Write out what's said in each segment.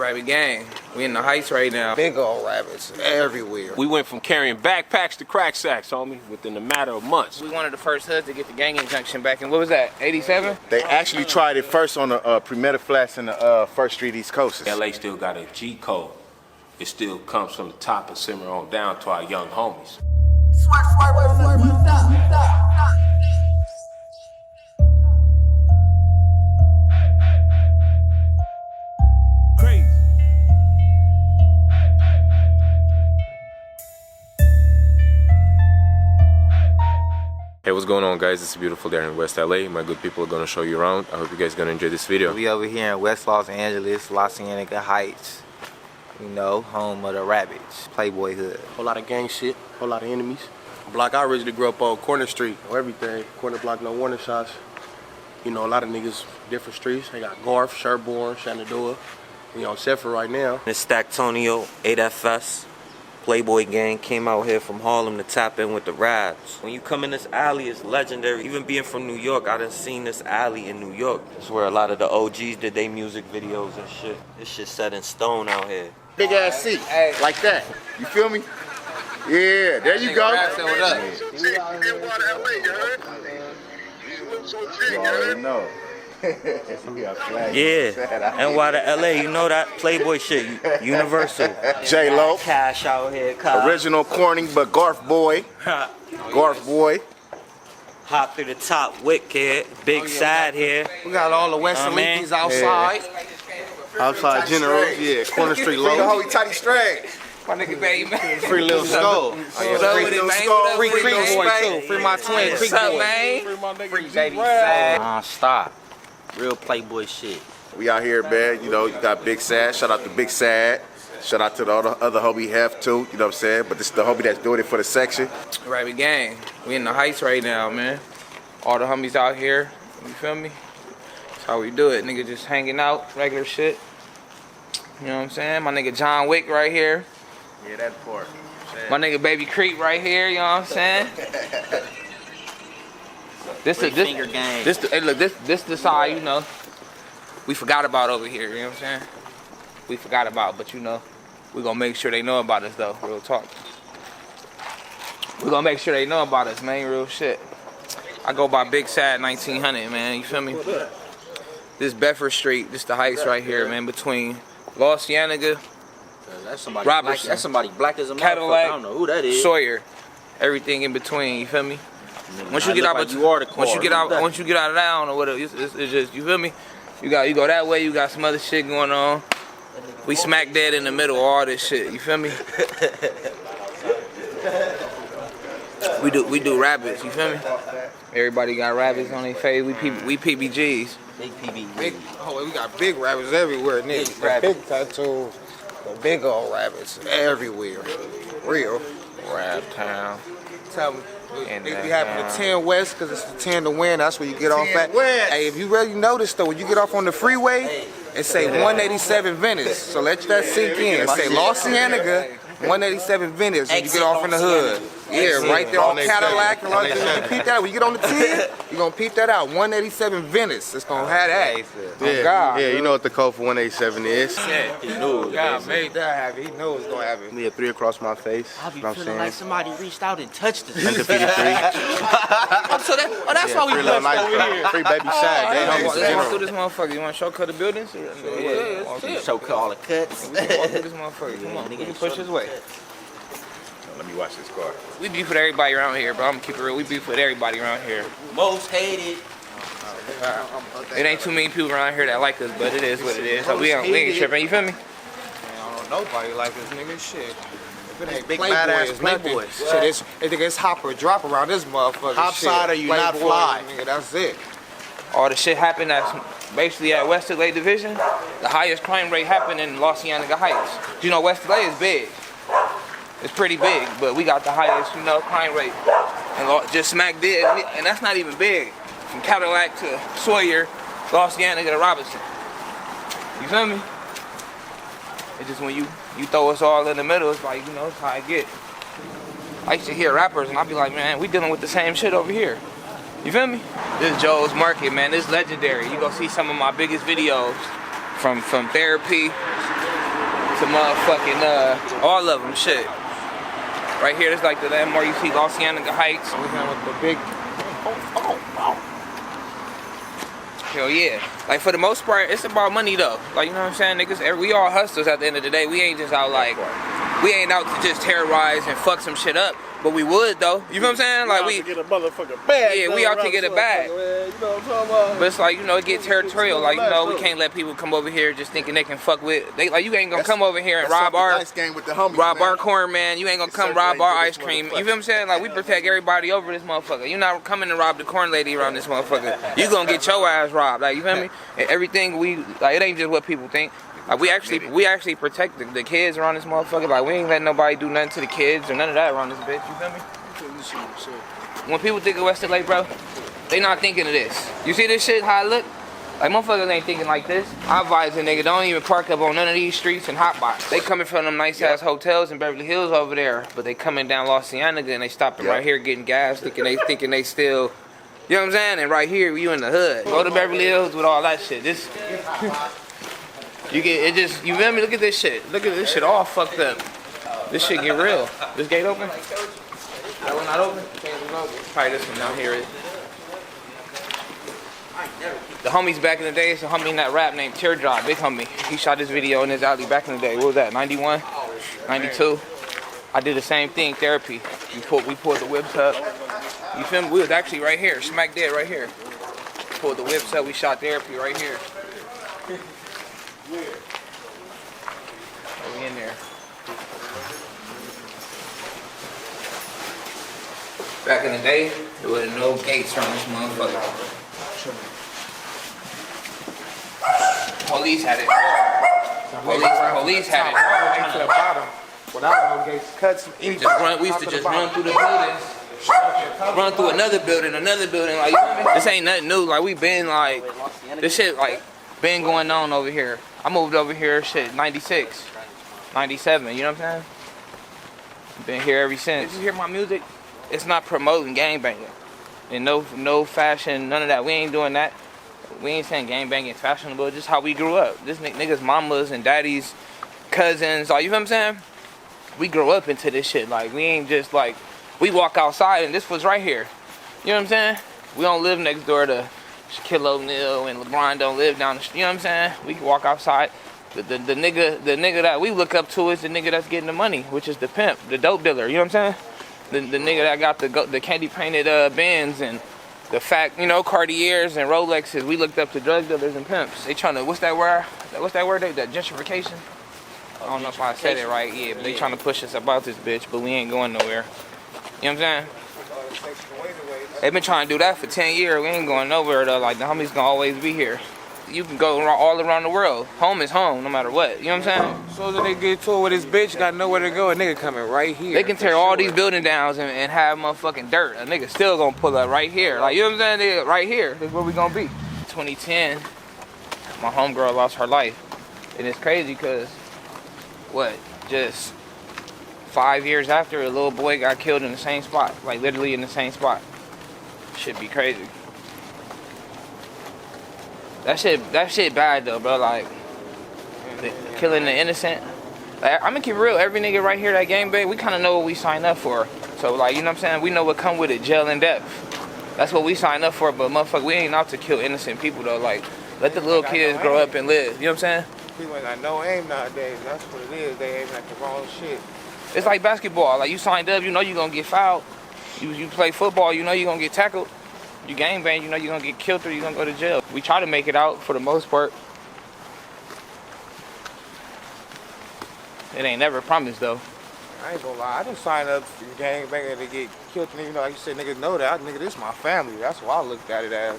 Rabbit gang. We in the Heights right now. Big old rabbits everywhere. We went from carrying backpacks to crack sacks, homie, within a matter of months. We one of the first hoods to get the gang injunction back in, what was that, 87? They actually tried it first on the Premeta Flats in the First Street East Coast. LA still got a G code. It still comes from the top and simmer on down to our young homies. Crazy. Hey, what's going on, guys? It's a beautiful day in West LA. My good people are gonna show you around. I hope you guys are gonna enjoy this video. We over here in West Los Angeles, Cienega Heights. You know, home of the rabbits, Playboy hood. Whole lot of gang shit, whole lot of enemies. Block I originally grew up on, Corner Street, or everything. Corner block, no warning shots. You know, a lot of niggas, different streets. They got Garth, Sherborne, Shenandoah. We on Sheffer right now. This Stactonio, 8FS, Playboy gang came out here from Harlem to tap in with the Rabs. When you come in this alley, it's legendary. Even being from New York, I done seen this alley in New York. It's where a lot of the OGs did their music videos and shit. This shit set in stone out here. Big ass seat, like that. You feel me? Yeah, there you go. You already know. Yeah, NY to LA, you know that Playboy shit, universal. J-Lo. Cash out here, Original corny, but Garth boy. Garth boy. Hop through the top, Wick here, big side here. We got all the West Leakies outside. Outside Generals, yeah, Corner Street Free the low. Holy Toddy Straight. My nigga baby man. Free Lil Skull. Free Creek boy too. Free my twin Creek boy. Man? Free baby sad. Non-stop. Real Playboy shit. We out here, man. You know, you got Big Sad. Shout out to Big Sad. Shout out to the other homie Hef too. You know what I'm saying? But this is the homie that's doing it for the section. Rabbit gang. We in the Heights right now, man. All the homies out here. You feel me? That's how we do it. Nigga just hanging out, regular shit. You know what I'm saying? My nigga John Wick right here. Yeah, that part. My nigga Baby Creep right here, you know what I'm saying? This the side, you know, we forgot about over here, you know what I'm saying? We forgot about, but you know, we gonna make sure they know about us though, real talk. We gonna make sure they know about us, man, real shit. I go by Big Sad 1900, man, you feel me? This Bedford Street, this the Heights right here, man, between Los Cienega, That's somebody Robertson, black, that's somebody black as a Cadillac, motherfucker. I don't know who that is. Sawyer, everything in between, you feel me? Once you get out, once you get out of that, I don't know what it's just, you feel me? You go that way, you got some other shit going on. We smack dead in the middle of all this shit, you feel me? we do rabbits, you feel me? Everybody got rabbits on their face. We PBGs. Big PB. We got big rabbits everywhere, nigga. Big tattoos, the big old rabbits everywhere. Real. Rap town. Tell me. If you happen to 10 West, because it's the 10 to win, that's where you get off at. Hey, if you really notice though, when you get off on the freeway, it say 187 Venice. So let that sink in. It say Los Cienega, 187 Venice when you get off in the hood. Yeah, right there on Cadillac. And you peep that. When you get on the 10, you're going to peep that out. 187 Venice. It's going to have that. Yeah, God, yeah, you know what the code for 187 is. Yeah, he knew. God made that happen. He knew it was going to happen. Yeah, 3 across my face. I be feeling like somebody reached out and touched us. Undefeated 3. That's why we blessed over here. Free Baby Sad. Let's walk through this motherfucker. You want to shortcut the buildings? Yeah, showcase all the cuts. We can walk through this motherfucker. Come on, we can push his way. Let me watch this car. We beef with everybody around here, bro. I'm gonna keep it real. We beef with everybody around here. Most hated. It ain't too many people around here that like us, but it is what it is. So we ain't tripping. You feel me? Nobody like us, nigga. Shit. If it ain't Big Playboy, badass it's Playboys. nothing. Shit, it's hop or drop around this motherfucker. Hop shit. side or you not Playboy, fly. Nigga, that's it. All the shit happened that's basically at West LA Division. The highest crime rate happened in Los Cienega Heights. You know, West LA is big. It's pretty big, but we got the highest, you know, crime rate. And just smack dead, and that's not even big. From Cadillac to Sawyer, Los Cienega to Robinson. You feel me? It's just when you throw us all in the middle, it's like, you know, it's how I get. I used to hear rappers, and I'd be like, man, we dealing with the same shit over here. You feel me? This is Joe's Market, man. This is legendary. You gonna see some of my biggest videos from therapy to motherfucking all of them. Shit. Right here is like the landmark. You see Los Cienega Heights. With the big. Hell yeah. Like for the most part, it's about money though. Like, you know what I'm saying? Niggas, we all hustlers at the end of the day. We ain't just out like, we ain't out to just terrorize and fuck some shit up. But we would though. You know what I'm saying? Like we get a motherfucking bag. Yeah, we out to get a bag. Man. You know what I'm talking about? But it's like, you know, it get territorial. Like, you know, we can't let people come over here just thinking they can fuck with. They like, you ain't gonna come over here and rob our game with the homies, rob man. our corn, man. You ain't gonna come rob our ice cream. You feel what I'm saying? Like, we protect everybody over this motherfucker. You not coming to rob the corn lady around this motherfucker. You gonna get your ass robbed. Like, you feel me? And everything we like, it ain't just what people think. Like, we actually protect the kids around this motherfucker. Like, we ain't letting nobody do nothing to the kids or none of that around this bitch. You feel me? When people think of West LA, bro, they not thinking of this. You see this shit, how it look? Like, motherfuckers ain't thinking like this. I advise a nigga, don't even park up on none of these streets and hotbox. They coming from them nice ass hotels in Beverly Hills over there, but they coming down Los Cienega and they stopping right here getting gas, thinking they still, you know what I'm saying? And right here, you in the hood. Go to Beverly Hills with all that shit. This, you get, it just, you feel me? Look at this shit. Look at this shit all fucked up. This shit get real. This gate open? That one not open? Probably this one down here. The homies back in the day, it's a homie in that rap named Teardrop, big homie. He shot this video in his alley back in the day. What was that, 91? 92? I did the same thing, therapy. We pulled the whips up. You feel me? We was actually right here, smack dead right here. Pulled the whips up, we shot therapy right here. Oh, we in there. Back in the day, there was no gates around this motherfucker. Police had it. Police had it. To the bottom. Without no gates, cuts. We used to just run through the buildings. Run through another building. Like, you know, this ain't nothing new. Like, we been like, this shit like been going on over here. I moved over here, shit, 96, 97. You know what I'm saying? Been here ever since. Did you hear my music? It's not promoting gangbanging. And no fashion, none of that. We ain't doing that. We ain't saying gangbanging is fashionable. Just how we grew up. This niggas, mamas and daddies, cousins, like, you know what I'm saying? We grew up into this shit. Like, we ain't just like, we walk outside and this was right here. You know what I'm saying? We don't live next door to Shaquille O'Neal and LeBron don't live down the street. You know what I'm saying? We can walk outside. The nigga that we look up to is the nigga that's getting the money, which is the pimp, the dope dealer. You know what I'm saying? The nigga that got the candy painted Benz and the fat, you know, Cartiers and Rolexes. We looked up to drug dealers and pimps. They trying to, what's that word? That gentrification? I don't know if I said it right, yeah, but they trying to push us about this bitch, but we ain't going nowhere. You know what I'm saying? They've been trying to do that for 10 years. We ain't going nowhere though. Like, the homies gonna always be here. You can go all around the world. Home is home, no matter what. You know what I'm saying? So that they get to it with this bitch, got nowhere to go. A nigga coming right here. They can tear all these buildings down and have motherfucking dirt. A nigga still gonna pull up right here. Like, you know what I'm saying? Nigga, right here. That's where we gonna be. 2010, my homegirl lost her life. And it's crazy because, just 5 years after, a little boy got killed in the same spot. Like, literally in the same spot. Should be crazy. That shit bad though, bro. Like, killing the innocent. Like, I'm gonna keep it real. Every nigga right here that gangbang, we kind of know what we sign up for. So, like, you know what I'm saying? We know what come with it, jail and death. That's what we sign up for. But motherfucker, we ain't out to kill innocent people though. Like, let the little kids grow up and live. You know what I'm saying? People ain't got no aim nowadays. That's what it is. They aim at the wrong shit. It's like basketball. Like, you signed up, you know you're gonna get fouled. You play football, you know you're gonna get tackled. You gangbang, you know you're gonna get killed or you're gonna go to jail. We try to make it out for the most part. It ain't never promised though. I ain't gonna lie. I didn't sign up for gangbanging to get killed. You know, like you said, niggas know that. Nigga, this my family. That's why I looked at it as.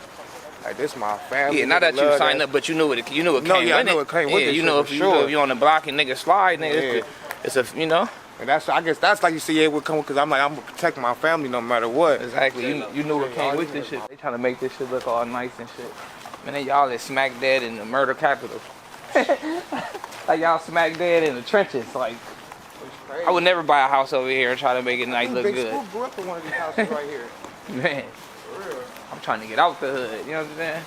Like, this my family. Yeah, not that you signed up, but you knew it came with it. No, yeah, I know it came with it. You know, if you on the block and niggas slide, nigga, it's a, you know. And that's, I guess that's like you see it would come because I'm like, I'm gonna protect my family no matter what. Exactly. You knew what came with this shit. They trying to make this shit look all nice and shit. Man, y'all is smack dead in the murder capital. Like, y'all smack dead in the trenches. Like, I would never buy a house over here and try to make it nice, look good. Who grew up in one of these houses right here? Man, for real. I'm trying to get out the hood. You know what I'm saying?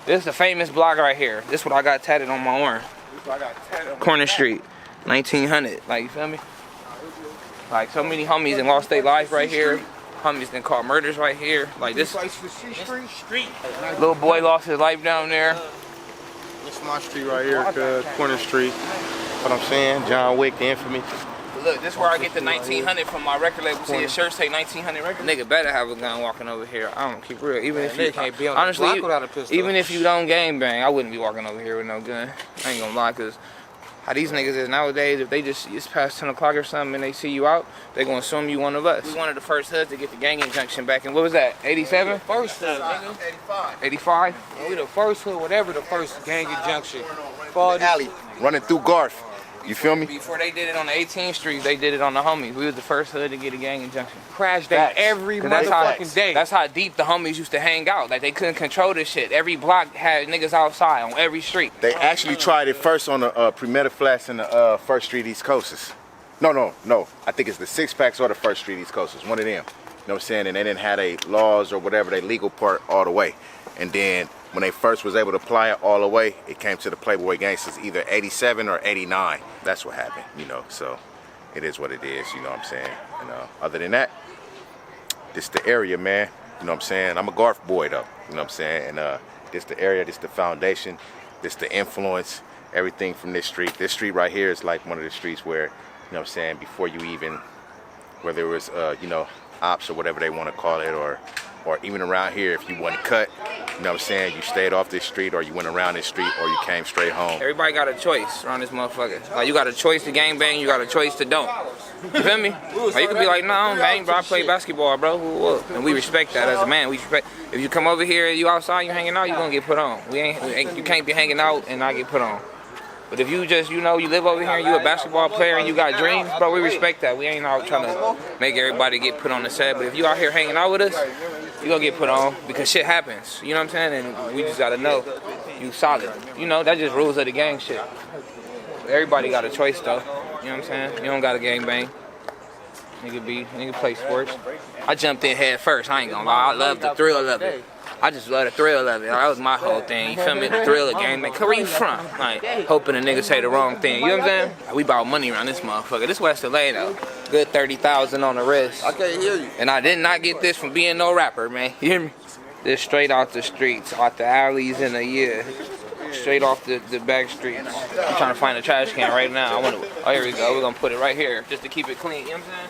This is the famous block right here. This is what I got tatted on my arm. Corner Street, 1900. Like, you feel me? Like, so many homies that lost their life right here. Homies that caught murders right here. Like this street. Little boy lost his life down there. This is my street right here, Corner Street. What I'm saying, John Wick, the infamy. Look, this is where I get the 1900 from my record label. See, his shirt say 1900 record. Nigga better have a gun walking over here. I don't keep real. Even if you can't be on honestly, the block without a pistol. even if you don't gang bang, I wouldn't be walking over here with no gun. I ain't gonna lie, cause how these niggas is nowadays, if they it's past 10 o'clock or something and they see you out, they gonna assume you one of us. We one of the first hoods to get the gang injunction back in, what was that, 87? First hood, nigga. 85? We the first hood, whatever the first gang injunction. For the Alley, running through Garth. You feel me? Before they did it on the 18th Street, they did it on the homies. We was the first hood to get a gang injunction. crash day every 'Cause that's motherfucking day. That's how deep the homies used to hang out. Like, they couldn't control this shit. Every block had niggas outside on every street. They actually tried it first on the Premeta Flats and the First Street East Coasters. No. I think it's the Six Packs or the First Street East Coasters. One of them. You know what I'm saying? And they didn't have their laws or whatever, their legal part all the way. And then when they first was able to apply it all the way, it came to the Playboy Gangsters either 87 or 89. That's what happened, you know. So it is what it is, you know what I'm saying? And other than that, this the area, man. You know what I'm saying? I'm a Garth boy though, you know what I'm saying? And this the area, this the foundation, this the influence, everything from this street. This street right here is like one of the streets where, you know what I'm saying, before you even, whether it was, you know, ops or whatever they want to call it, or even around here, if you wasn't cut, you know what I'm saying, you stayed off this street, or you went around this street, or you came straight home. Everybody got a choice around this motherfucker. Like, you got a choice to gang bang, you got a choice to don't. You feel me? Like, you could be like, nah, I don't bang, bro, I play basketball, bro. And we respect that as a man. We respect. If you come over here and you outside, you hanging out, you gonna get put on. You can't be hanging out and not get put on. But if you just, you know, you live over here and you a basketball player and you got dreams, bro, we respect that. We ain't out trying to make everybody get put on the set. But if you out here hanging out with us, you gonna get put on because shit happens. You know what I'm saying? And we just gotta know you solid. You know, that's just rules of the gang shit. Everybody got a choice though. You know what I'm saying? You don't got a gang bang. Nigga play sports. I jumped in head first, I ain't gonna lie. I love the thrill of it. I just love the thrill of it. That was my whole thing. You feel me? The thrill of game. Like, where you from? Like, hoping a nigga say the wrong thing. You know what I'm saying? We bought money around this motherfucker. This West LA though. Good 30,000 on the wrist. I can't hear you. And I did not get this from being no rapper, man. You hear me? This straight out the streets, out the alleys in a year. Straight off the back streets. I'm trying to find a trash can right now. Oh, here we go. We're gonna put it right here just to keep it clean. You know what I'm saying?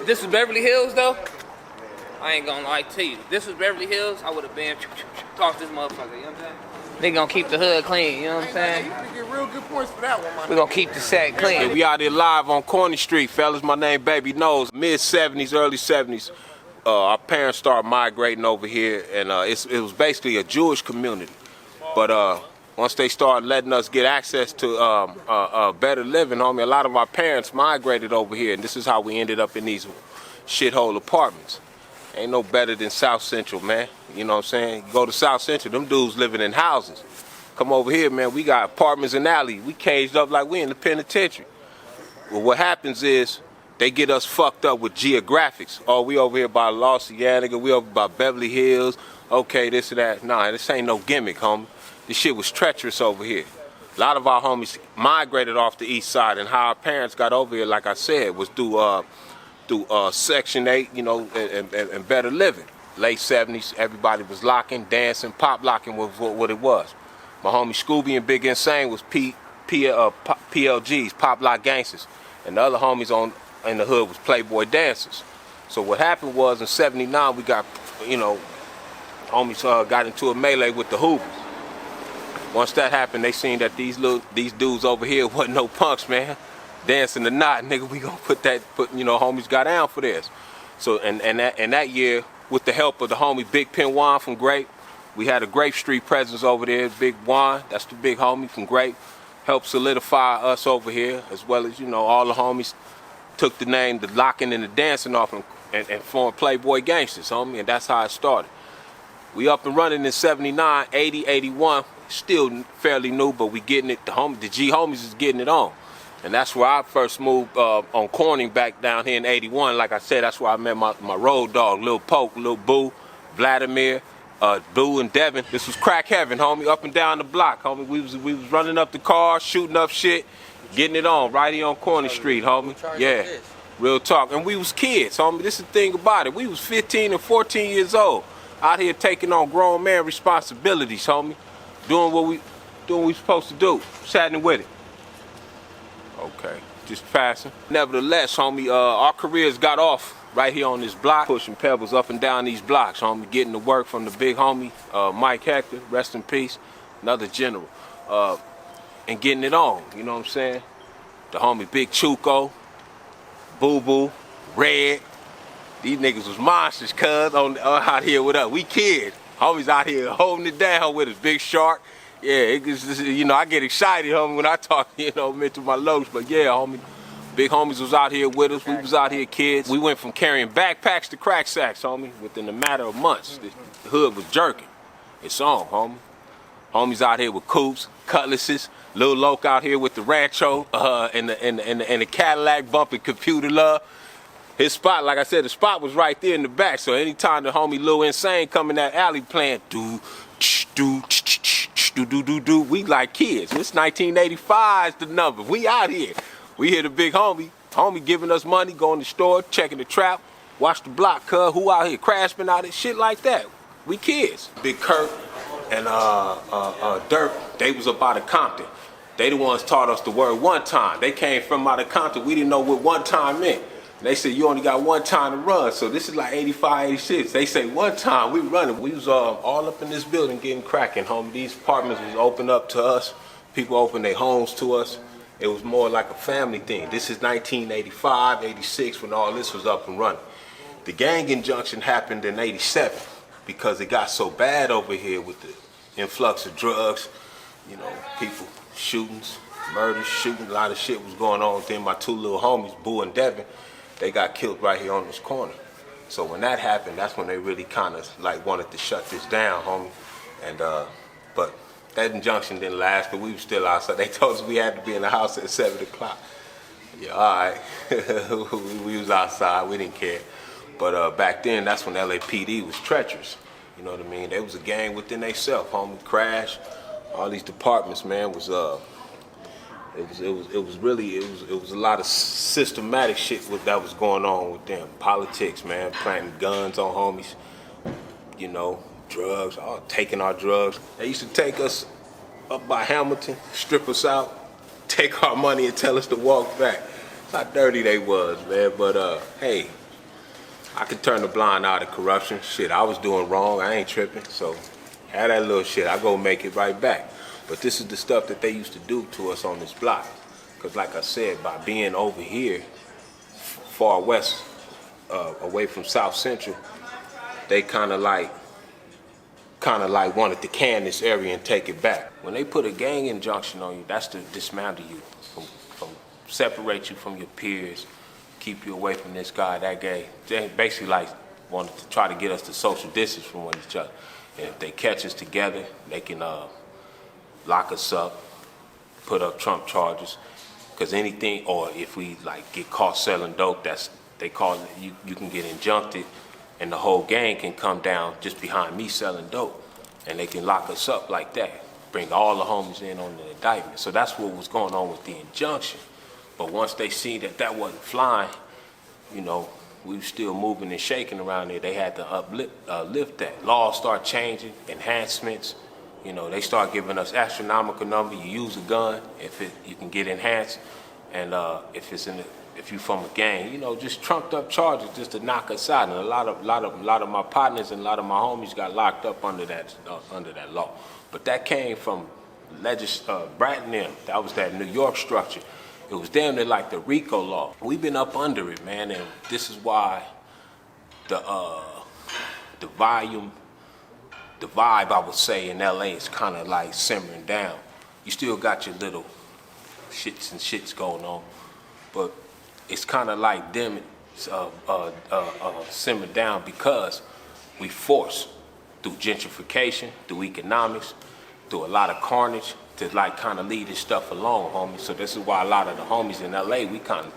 If this was Beverly Hills though, I ain't gonna lie to you. If this was Beverly Hills, I would have been tossed this motherfucker, you know what I'm saying? They gonna keep the hood clean, you know what I'm saying? You get real good points for that one, man. We gonna keep the set clean. We out here live on Corner Street, fellas. My name Baby Knows. Mid-70s, early 70s, our parents started migrating over here, and it was basically a Jewish community. But once they started letting us get access to better living, homie, a lot of our parents migrated over here, and this is how we ended up in these shithole apartments. Ain't no better than South Central, man. You know what I'm saying? You go to South Central, them dudes living in houses. Come over here, man, we got apartments and alley. We caged up like we in the penitentiary. Well, what happens is they get us fucked up with geographics. Oh, we over here by Los Cienega, we over by Beverly Hills. Okay, this and that. Nah, this ain't no gimmick, homie. This shit was treacherous over here. A lot of our homies migrated off the east side, and how our parents got over here, like I said, was through Section 8, you know, and better living. Late 70s, everybody was locking, dancing, pop locking was what it was. My homie Scooby and Big Insane was PLGs, Pop Lock Gangsters. And the other homies in the hood was Playboy Dancers. So what happened was in 79, we got, you know, homies got into a melee with the Hoovers. Once that happened, they seen that these dudes over here wasn't no punks, man. Dancing the knot, nigga, we gonna put you know, homies got down for this. So and that year, with the help of the homie Big Pin Juan from Grape, we had a Grape Street presence over there. Big Juan, that's the big homie from Grape, helped solidify us over here, as well as, you know, all the homies took the name, the locking and the dancing off and formed Playboy Gangsters, homie, and that's how it started. We up and running in 79, 80, 81, still fairly new, but we getting it, the G homies is getting it on. And that's where I first moved on Corning back down here in 81. Like I said, that's where I met my road dog, Lil Poke, Lil Boo, Vladimir, Blue and Devin. This was crack heaven, homie, up and down the block, homie. We was running up the car, shooting up shit, getting it on right here on Corner Street, homie. Yeah, real talk. And we was kids, homie. This is the thing about it. We was 15 and 14 years old, out here taking on grown man responsibilities, homie. Doing what we supposed to do, chatting with it. Okay, just passing. Nevertheless, homie, our careers got off right here on this block, pushing pebbles up and down these blocks, homie, getting the work from the big homie, Mike Hector, rest in peace, another general, and getting it on, you know what I'm saying? The homie Big Chuco, Boo Boo, Red, these niggas was monsters, cuz, out here with us. We kids, homies out here holding it down with us, Big Shark. Yeah, you know, I get excited, homie, when I talk, you know, mental my lows, but yeah, homie. Big homies was out here with us. We was out here kids. We went from carrying backpacks to crack sacks, homie, within a matter of months. The hood was jerking. It's on, homie. Homies out here with coupes, cutlasses, Lil Loke out here with the Rancho, and the Cadillac bumping Computer Love. His spot, like I said, the spot was right there in the back. So anytime the homie Lil Insane come in that alley playing do, we like kids. It's 1985 is the number. We out here. We hear the big homie giving us money, going to the store, checking the trap, watch the block, cuz, who out here, Craftsman out here, shit like that. We kids. Big Kurt and Dirk, they was up out of Compton. They the ones taught us the word one time. They came from out of Compton. We didn't know what one time meant. And they said, you only got one time to run. So this is like 85, 86. They say one time, we running. We was all up in this building getting cracking, homie. These apartments was opened up to us. People opened their homes to us. It was more like a family thing. This is 1985, 86 when all this was up and running. The gang injunction happened in 87 because it got so bad over here with the influx of drugs, you know, people, shootings, murders, shooting, a lot of shit was going on. Then my two little homies, Boo and Devin, they got killed right here on this corner. So when that happened, that's when they really kind of like wanted to shut this down, homie. And but that injunction didn't last, but we were still outside. They told us we had to be in the house at 7 o'clock. Yeah, all right. We was outside, we didn't care. But back then, that's when LAPD was treacherous. You know what I mean? They was a gang within themselves, homie. Crash, all these departments, man, was it was a lot of systematic shit that was going on with them. Politics, man, planting guns on homies, you know. Drugs, taking our drugs. They used to take us up by Hamilton, strip us out, take our money and tell us to walk back. That's how dirty they was, man. But hey, I could turn the blind eye to corruption. Shit, I was doing wrong, I ain't tripping. So had that little shit, I go make it right back. But this is the stuff that they used to do to us on this block. Cause like I said, by being over here, far west, away from South Central, they kind of like wanted to can this area and take it back. When they put a gang injunction on you, that's to dismantle you, from separate you from your peers, keep you away from this guy, that guy. They basically like wanted to try to get us to social distance from one each other. And if they catch us together, they can lock us up, put up Trump charges, because anything, or if we like get caught selling dope, they call it, you can get injuncted. And the whole gang can come down just behind me selling dope. And they can lock us up like that. Bring all the homies in on the indictment. So that's what was going on with the injunction. But once they seen that wasn't flying, you know, we were still moving and shaking around there. They had to lift that. Laws start changing, enhancements. You know, they start giving us astronomical number. You use a gun, you can get enhanced. And if you from a gang, you know, just trumped up charges just to knock us out. And a lot of my partners and a lot of my homies got locked up under that law. But that came from Brat and them. That was that New York structure. It was damn near like the RICO law. We've been up under it, man, and this is why the vibe, I would say, in LA is kind of like simmering down. You still got your little shits going on, but it's kind of like them simmer down because we forced through gentrification, through economics, through a lot of carnage to like kind of leave this stuff alone, homie. So this is why a lot of the homies in LA, we kind of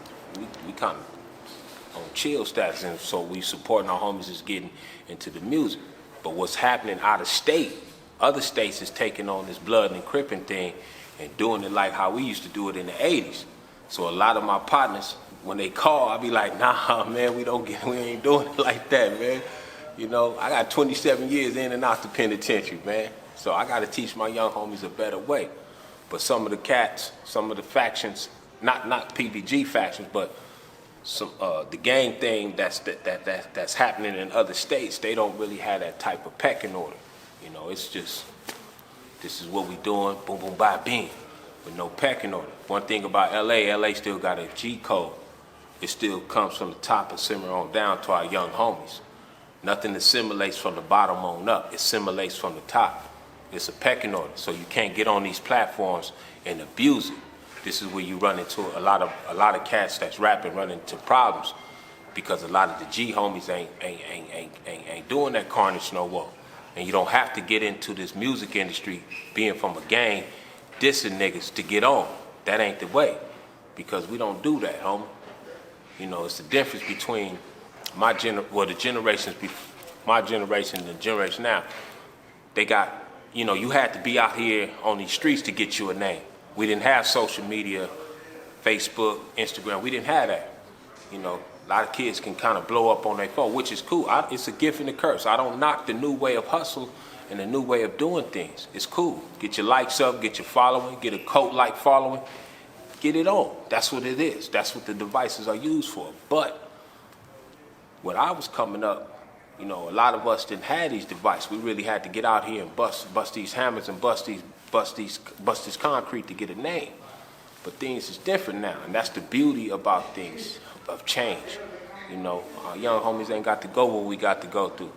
on chill status, and so we supporting our homies is getting into the music. But what's happening out of state, other states is taking on this blood and cripping thing and doing it like how we used to do it in the 80s. So a lot of my partners, when they call, I be like, nah, man, we ain't doing it like that, man. You know, I got 27 years in and out the penitentiary, man. So I got to teach my young homies a better way. But some of the cats, some of the factions, not PBG factions, but some the gang thing that's happening in other states, they don't really have that type of pecking order. You know, it's just, this is what we doing, boom, boom, bye, bing, with no pecking order. One thing about LA still got a G code. It still comes from the top and simmer on down to our young homies. Nothing assimilates from the bottom on up. It assimilates from the top. It's a pecking order, so you can't get on these platforms and abuse it. This is where you run into a lot of cats that's rapping run into problems because a lot of the G homies ain't doing that carnage no more. And you don't have to get into this music industry being from a gang, dissing niggas to get on. That ain't the way, because we don't do that, homie. You know, it's the difference between my generation and the generation now. They got, you know, you had to be out here on these streets to get you a name. We didn't have social media, Facebook, Instagram. We didn't have that. You know, a lot of kids can kind of blow up on their phone, which is cool. It's a gift and a curse. I don't knock the new way of hustle and the new way of doing things. It's cool. Get your likes up, get your following, get a cult-like following, get it on. That's what it is. That's what the devices are used for. But when I was coming up, you know, a lot of us didn't have these devices. We really had to get out here and bust these hammers and bust this concrete to get a name. But things is different now, and that's the beauty about things of change. You know, our young homies ain't got to go what we got to go through.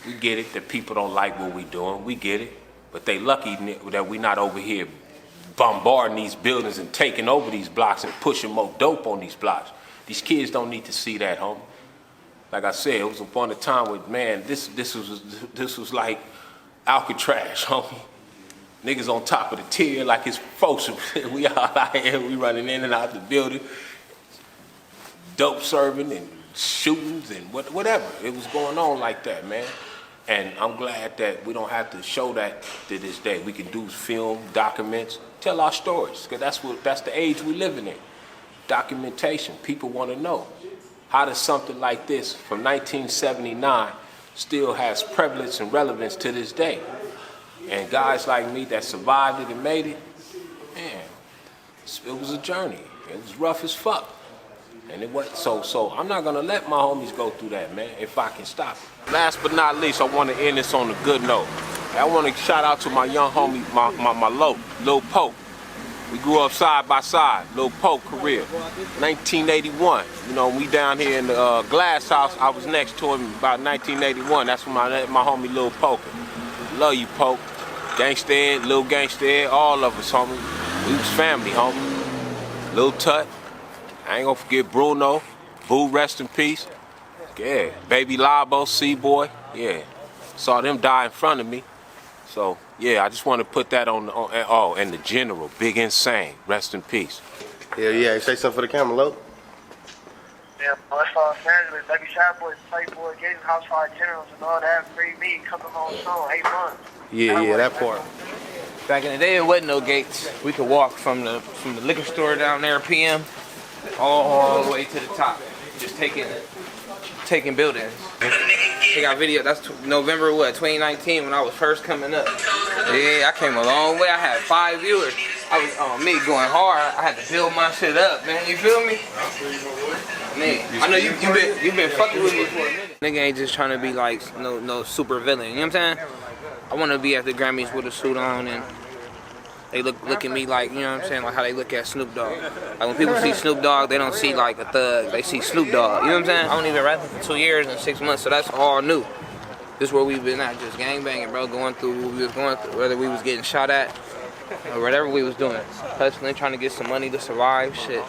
We get it that people don't like what we doing. We get it, but they lucky that we not over here bombarding these buildings and taking over these blocks and pushing more dope on these blocks. These kids don't need to see that, homie. Like I said, it was upon a time where, man, this was like Alcatraz, homie. Niggas on top of the tier like it's folks. We all out here, we running in and out the building, dope serving and shootings and whatever. It was going on like that, man. And I'm glad that we don't have to show that to this day. We can do film, documents, tell our stories, because that's the age we living in. Documentation. People want to know. How does something like this from 1979 still has prevalence and relevance to this day? And guys like me that survived it and made it, man, it was a journey. It was rough as fuck. And it was so I'm not gonna let my homies go through that, man, if I can stop it. Last but not least, I wanna end this on a good note. I wanna shout out to my young homie, my Lil Poke. We grew up side by side, Lil Poke career. 1981, you know, we down here in the Glass House. I was next to him about 1981. That's when my homie Lil Poke. Love you, Poke. Gangsta Ed, Lil Gangsta Ed, all of us, homie. We was family, homie. Lil Tut. I ain't gonna forget Bruno. Boo, rest in peace. Yeah, Baby Labo, C-Boy. Yeah, saw them die in front of me. So, yeah, I just want to put that on and the General, Big Insane, rest in peace. Yeah, say something for the camera, Lo. Yeah, West Los Angeles, Baby Shot Boys, Playboy Gangster House Fire Generals and all that. Free me, coming on soon, 8 months. Yeah, that part. Back in the day, there wasn't no gates. We could walk from the liquor store down there, PM, all the way to the top, just taking buildings. They got video. That's November 2019 when I was first coming up. Yeah, I came a long way. I had 5 viewers. I was on me going hard. I had to build my shit up, man. You feel me? Man, I know you've been fucking with me for a minute. Nigga ain't just trying to be like no super villain. You know what I'm saying? I want to be at the Grammys with a suit on and they look at me like, you know what I'm saying, like how they look at Snoop Dogg. Like when people see Snoop Dogg, they don't see like a thug, they see Snoop Dogg. You know what I'm saying? I don't even rapping for 2 years and 6 months, so that's all new. This is where we've been at, just gangbanging, bro, going through what we was going through, whether we was getting shot at or whatever we was doing. Hustling, trying to get some money to survive, shit.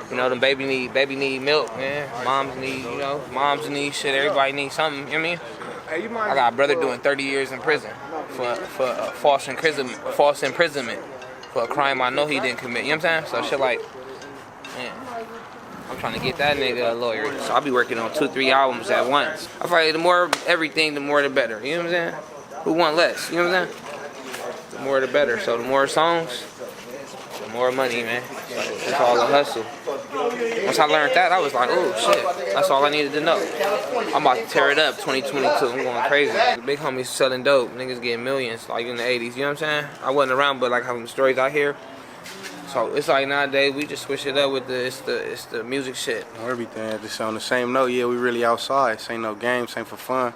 You know, them baby need milk, man. Moms need shit, everybody needs something, you know what I mean? I got a brother doing 30 years in prison for false imprisonment for a crime I know he didn't commit. You know what I'm saying? So shit like, man, I'm trying to get that nigga a lawyer. So I'll be working on 2-3 albums at once. I feel like the more everything, the more the better. You know what I'm saying? Who want less? You know what I'm saying? The more the better. So the more songs, the more money, man. It's all a hustle. Once I learned that, I was like, oh shit, that's all I needed to know. I'm about to tear it up 2022. I'm going crazy. The big homies selling dope. Niggas getting millions like in the 80s. You know what I'm saying? I wasn't around, but like having the stories out here. So it's like nowadays we just switch it up with it's the music shit. Everything just on the same note. Yeah, we really outside. This ain't no games. This ain't for fun.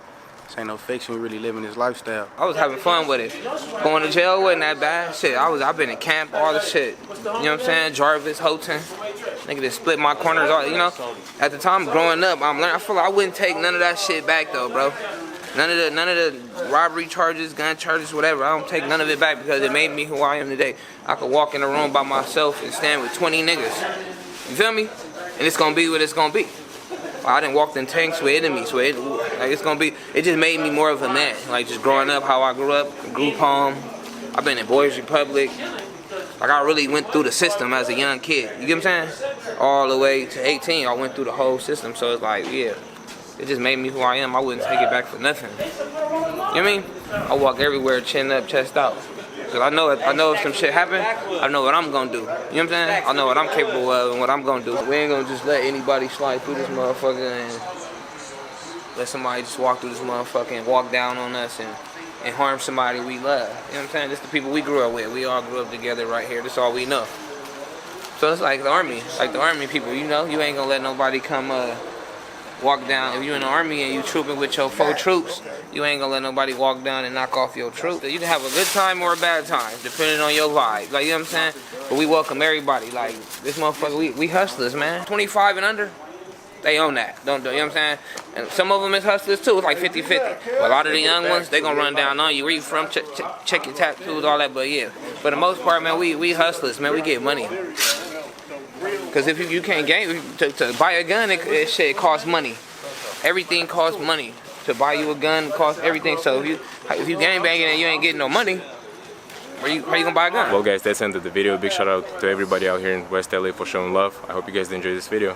This ain't no fiction. We really living this lifestyle. I was having fun with it. Going to jail wasn't that bad. Shit, I've been in camp, all the shit. You know what I'm saying? Jarvis, Houghton. Nigga just split my corners, all, you know? At the time, growing up, I feel like I wouldn't take none of that shit back though, bro. None of the robbery charges, gun charges, whatever. I don't take none of it back because it made me who I am today. I could walk in a room by myself and stand with 20 niggas. You feel me? And it's gonna be what it's gonna be. I didn't walk in tanks with enemies. It just made me more of a man. Like just growing up, how I grew up, group home. I've been in Boys Republic. Like I really went through the system as a young kid. You get what I'm saying? All the way to 18, I went through the whole system. So it's like, yeah, it just made me who I am. I wouldn't take it back for nothing. You know what I mean? I walk everywhere, chin up, chest out. Cause I know if some shit happen, I know what I'm gonna do. You know what I'm saying? I know what I'm capable of and what I'm gonna do. We ain't gonna just let anybody slide through this motherfucker and let somebody just walk through this motherfucker and walk down on us and harm somebody we love. You know what I'm saying? This the people we grew up with. We all grew up together right here. This all we know. So it's like the army people, you know? You ain't gonna let nobody come walk down. If you in the army and you trooping with your 4 troops, you ain't gonna let nobody walk down and knock off your troop. You can have a good time or a bad time, depending on your vibe. Like, you know what I'm saying? But we welcome everybody. Like, this motherfucker, we hustlers, man. 25 and under, they own that. Don't do, you know what I'm saying? And some of them is hustlers too. It's like 50-50. But a lot of the young ones, they gonna run down on you. Where you from? Check your tattoos, all that. But yeah, for the most part, man, we hustlers, man. We get money. Because if you can't game, to buy a gun, it costs money. Everything costs money. To buy you a gun costs everything. So if you gang banging and you ain't getting no money, how you gonna buy a gun? Well guys, that's the end of the video. Big shout out to everybody out here in West LA for showing love. I hope you guys enjoyed this video.